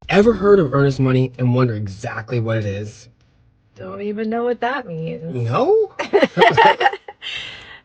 Ever heard of earnest money and wonder exactly what it is? Don't even know what that means. No?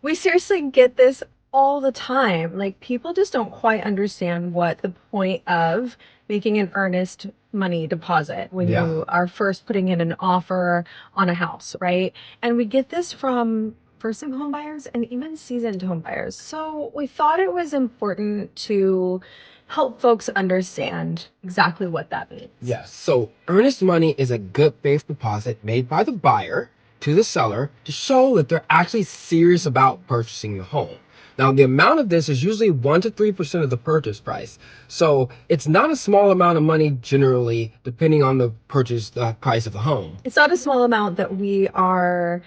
We seriously get this all the time. Like, people just don't quite understand what the point of making an earnest money deposit when Yeah. you are first putting in an offer on a house, right? And we get this from first-time home buyers and even seasoned home buyers. So we thought it was important to help folks understand exactly what that means. Yes. So earnest money is a good faith deposit made by the buyer to the seller to show that they're actually serious about purchasing the home. Now, the amount of this is usually 1 to 3% of the purchase price. So it's not a small amount of money generally, depending on the purchase price of the home. It's not a small amount that we are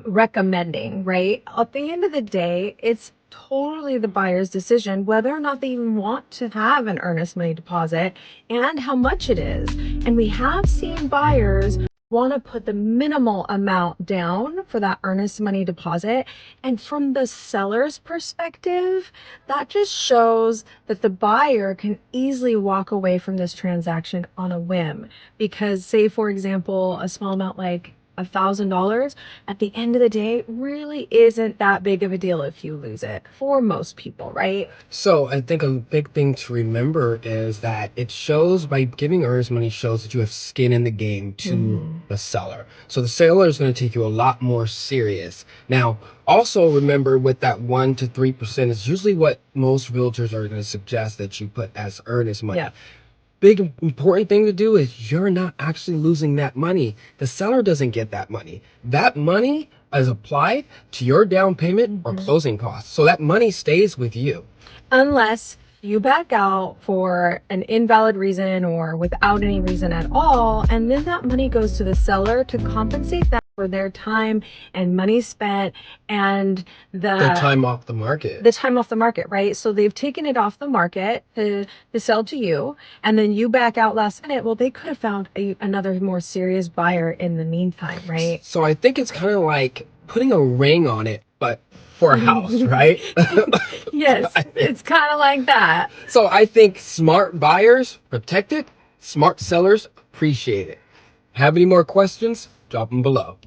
recommending, right? At the end of the day, it's totally the buyer's decision whether or not they even want to have an earnest money deposit and how much it is. And we have seen buyers want to put the minimal amount down for that earnest money deposit. And from the seller's perspective, that just shows that the buyer can easily walk away from this transaction on a whim. Because, say, for example, a small amount like $1,000 at the end of the day really isn't that big of a deal if you lose it for most people, right? So I think a big thing to remember is that it shows, by giving earnest money, shows that you have skin in the game to the seller. So the seller is going to take you a lot more serious. Now, also remember, with that 1 to 3% is usually what most realtors are going to suggest that you put as earnest money. Yeah. Big important thing to do is you're not actually losing that money. The seller doesn't get that money. That money is applied to your down payment or closing costs. So that money stays with you. Unless you back out for an invalid reason or without any reason at all, and then that money goes to the seller to compensate them for their time and money spent and The time off the market. the time off the market, right? So they've taken it off the market to sell to you, and then you back out last minute. Well, they could have found another more serious buyer in the meantime, right? So I think it's kind of like putting a ring on it, but for a house, right? Yes, it's kind of like that. So I think smart buyers protect it, smart sellers appreciate it. Have any more questions? Drop them below.